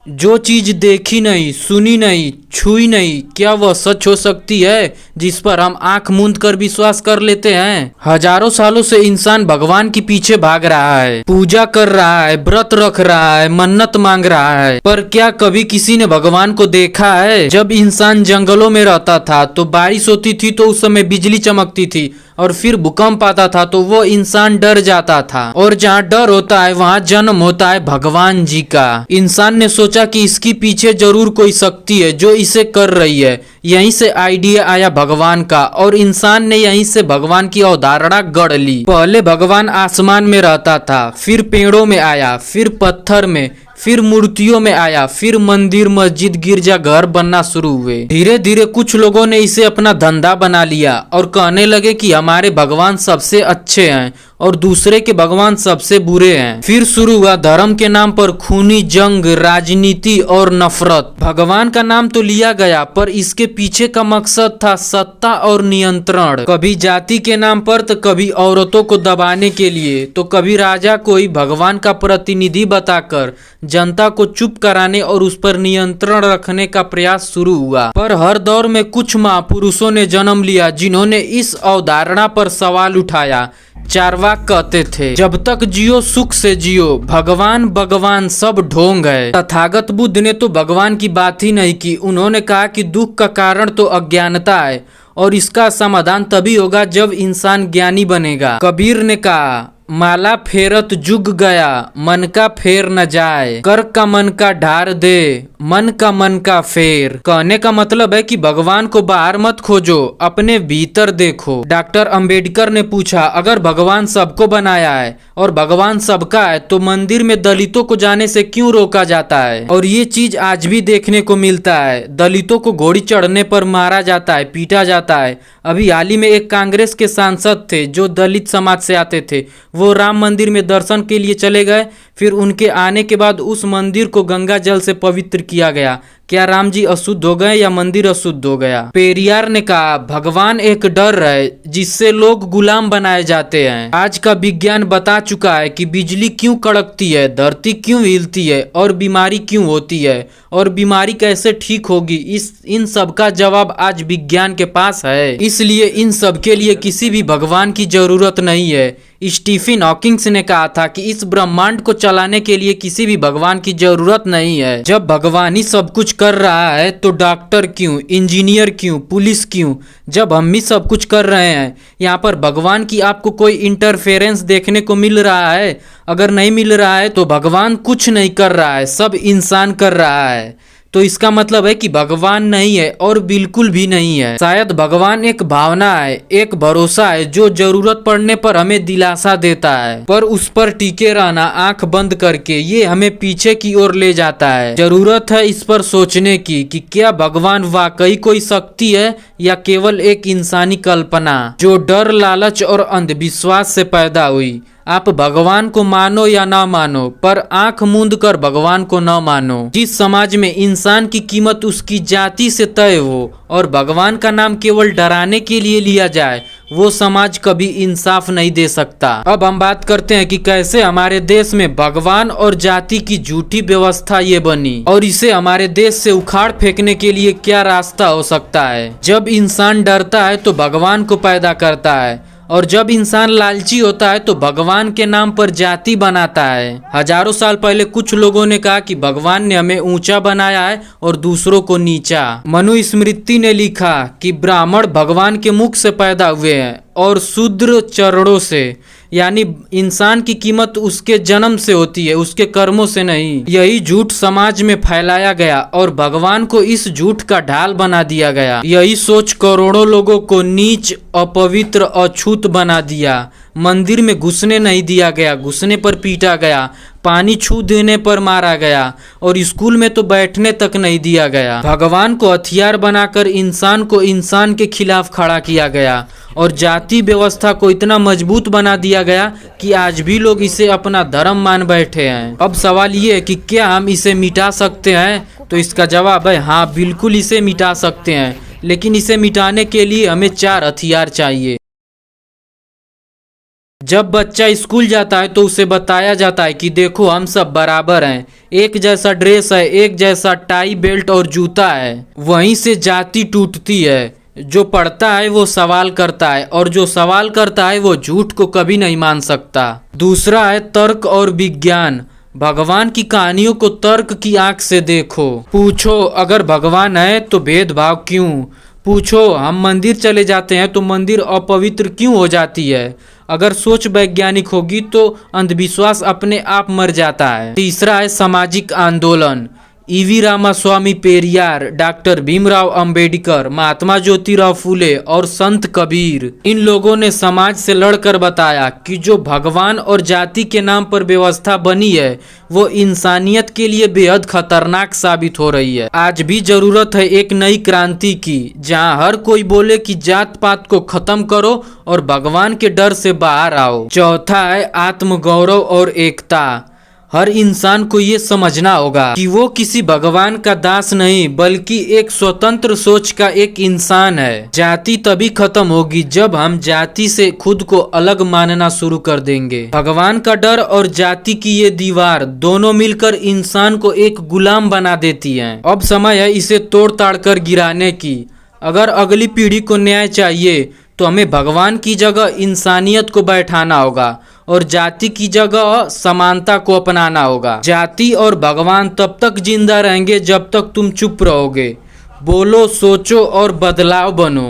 जो चीज देखी नहीं, सुनी नहीं, छुई नहीं, क्या वह सच हो सकती है जिस पर हम आंख मूंद कर विश्वास कर लेते हैं? हजारों सालों से इंसान भगवान के पीछे भाग रहा है, पूजा कर रहा है, व्रत रख रहा है, मन्नत मांग रहा है, पर क्या कभी किसी ने भगवान को देखा है? जब इंसान जंगलों में रहता था तो बारिश होती थी तो उस समय बिजली चमकती थी, और फिर भूकंप आता था तो वो इंसान डर जाता था। और जहाँ डर होता है वहाँ जन्म होता है भगवान जी का। इंसान ने सोचा कि इसके पीछे जरूर कोई शक्ति है जो इसे कर रही है। यहीं से आइडिया आया भगवान का, और इंसान ने यहीं से भगवान की अवधारणा गढ़ ली। पहले भगवान आसमान में रहता था, फिर पेड़ों में आया, फिर पत्थर में, फिर मूर्तियों में आया, फिर मंदिर, मस्जिद, गिरजा घर बनना शुरू हुए। धीरे धीरे कुछ लोगों ने इसे अपना धंधा बना लिया और कहने लगे कि हमारे भगवान सबसे अच्छे हैं और दूसरे के भगवान सबसे बुरे हैं। फिर शुरू हुआ धर्म के नाम पर खूनी जंग, राजनीति और नफरत। भगवान का नाम तो लिया गया, पर इसके पीछे का मकसद था सत्ता और नियंत्रण। कभी जाति के नाम पर तो कभी औरतों को दबाने के लिए, तो कभी राजा को ही भगवान का प्रतिनिधि बताकर जनता को चुप कराने और उस पर नियंत्रण रखने का प्रयास शुरू हुआ। पर हर दौर में कुछ महापुरुषों ने जन्म लिया जिन्होंने इस अवधारणा पर सवाल उठाया। चारवाक कहते थे, जब तक जियो सुख से जियो, भगवान भगवान सब ढोंग है। तथागत बुद्ध ने तो भगवान की बात ही नहीं की। उन्होंने कहा कि दुख का कारण तो अज्ञानता है और इसका समाधान तभी होगा जब इंसान ज्ञानी बनेगा। कबीर ने कहा, माला फेरत जुग गया, मन का फेर न जाए, कर का मन का ढार दे, मन का फेर। कहने का मतलब है कि भगवान को बाहर मत खोजो, अपने भीतर देखो। डॉक्टर अंबेडकर ने पूछा, अगर भगवान सबको बनाया है और भगवान सबका है तो मंदिर में दलितों को जाने से क्यों रोका जाता है? और ये चीज आज भी देखने को मिलता है। दलितों को घोड़ी चढ़ने पर मारा जाता है, पीटा जाता है। अभी हाल ही में एक कांग्रेस के सांसद थे जो दलित समाज से आते थे, वो राम मंदिर में दर्शन के लिए चले गए। फिर उनके आने के बाद उस मंदिर को गंगा जल से पवित्र किया गया। क्या राम जी अशुद्ध हो गए या मंदिर अशुद्ध हो गया? पेरियार ने कहा, भगवान एक डर है जिससे लोग गुलाम बनाए जाते हैं। आज का विज्ञान बता चुका है कि बिजली क्यों कड़कती है, धरती क्यों हिलती है और बीमारी क्यों होती है, और बीमारी कैसे ठीक होगी। इन सब का जवाब आज विज्ञान के पास है। इसलिए इन सब के लिए किसी भी भगवान की जरूरत नहीं है। स्टीफन हॉकिंग्स ने कहा था कि इस ब्रह्मांड को चलाने के लिए किसी भी भगवान की जरूरत नहीं है। जब भगवान ही सब कुछ कर रहा है तो डॉक्टर क्यों, इंजीनियर क्यों, पुलिस क्यों? जब हम ही सब कुछ कर रहे हैं, यहाँ पर भगवान की आपको कोई इंटरफेरेंस देखने को मिल रहा है? अगर नहीं मिल रहा है तो भगवान कुछ नहीं कर रहा है, सब इंसान कर रहा है। तो इसका मतलब है कि भगवान नहीं है, और बिल्कुल भी नहीं है। शायद भगवान एक भावना है, एक भरोसा है जो जरूरत पड़ने पर हमें दिलासा देता है, पर उस पर टिके रहना आंख बंद करके ये हमें पीछे की ओर ले जाता है। जरूरत है इस पर सोचने की कि क्या भगवान वाकई कोई शक्ति है या केवल एक इंसानी कल्पना जो डर, लालच और अंधविश्वास से पैदा हुई। आप भगवान को मानो या ना मानो, पर आंख मूंद कर भगवान को न मानो। जिस समाज में इंसान की कीमत उसकी जाति से तय हो और भगवान का नाम केवल डराने के लिए लिया जाए, वो समाज कभी इंसाफ नहीं दे सकता। अब हम बात करते हैं कि कैसे हमारे देश में भगवान और जाति की झूठी व्यवस्था ये बनी, और इसे हमारे देश से उखाड़ फेंकने के लिए क्या रास्ता हो सकता है। जब इंसान डरता है तो भगवान को पैदा करता है, और जब इंसान लालची होता है तो भगवान के नाम पर जाति बनाता है। हजारों साल पहले कुछ लोगों ने कहा कि भगवान ने हमें ऊंचा बनाया है और दूसरों को नीचा। मनुस्मृति ने लिखा कि ब्राह्मण भगवान के मुख से पैदा हुए हैं और शूद्र चरणों से, यानी इंसान की कीमत उसके जन्म से होती है, उसके कर्मों से नहीं। यही झूठ समाज में फैलाया गया और भगवान को इस झूठ का ढाल बना दिया गया। यही सोच करोड़ों लोगों को नीच, अपवित्र, अछूत बना दिया। मंदिर में घुसने नहीं दिया गया, घुसने पर पीटा गया, पानी छू देने पर मारा गया, और स्कूल में तो बैठने तक नहीं दिया गया। भगवान को हथियार बनाकर इंसान को इंसान के खिलाफ खड़ा किया गया, और जाति व्यवस्था को इतना मजबूत बना दिया गया कि आज भी लोग इसे अपना धर्म मान बैठे हैं। अब सवाल ये है कि क्या हम इसे मिटा सकते हैं? तो इसका जवाब है हाँ, बिल्कुल इसे मिटा सकते हैं, लेकिन इसे मिटाने के लिए हमें 4 हथियार चाहिए। जब बच्चा स्कूल जाता है तो उसे बताया जाता है कि देखो हम सब बराबर हैं, एक जैसा ड्रेस है, एक जैसा टाई बेल्ट और जूता है। वहीं से जाति टूटती है। जो पढ़ता है वो सवाल करता है और जो सवाल करता है वो झूठ को कभी नहीं मान सकता। दूसरा है तर्क और विज्ञान। भगवान की कहानियों को तर्क की आंख से देखो। पूछो अगर भगवान है तो भेदभाव क्यों? पूछो हम मंदिर चले जाते हैं तो मंदिर अपवित्र क्यों हो जाती है? अगर सोच वैज्ञानिक होगी तो अंधविश्वास अपने आप मर जाता है। तीसरा है सामाजिक आंदोलन। ईवी रामास्वामी पेरियार, डॉक्टर भीमराव अंबेडकर, महात्मा ज्योतिराव फूले और संत कबीर, इन लोगों ने समाज से लड़कर बताया कि जो भगवान और जाति के नाम पर व्यवस्था बनी है वो इंसानियत के लिए बेहद खतरनाक साबित हो रही है। आज भी जरूरत है एक नई क्रांति की, जहां हर कोई बोले कि जात पात को खत्म करो और भगवान के डर से बाहर आओ। चौथा है आत्मगौरव और एकता। हर इंसान को ये समझना होगा कि वो किसी भगवान का दास नहीं बल्कि एक स्वतंत्र सोच का एक इंसान है। जाति तभी खत्म होगी जब हम जाति से खुद को अलग मानना शुरू कर देंगे। भगवान का डर और जाति की ये दीवार दोनों मिलकर इंसान को एक गुलाम बना देती हैं। अब समय है इसे तोड़ ताड़ कर गिराने की। अगर अगली पीढ़ी को न्याय चाहिए तो हमें भगवान की जगह इंसानियत को बैठाना होगा और जाति की जगह समानता को अपनाना होगा। जाति और भगवान तब तक जिंदा रहेंगे जब तक तुम चुप रहोगे। बोलो, सोचो और बदलाव बनो।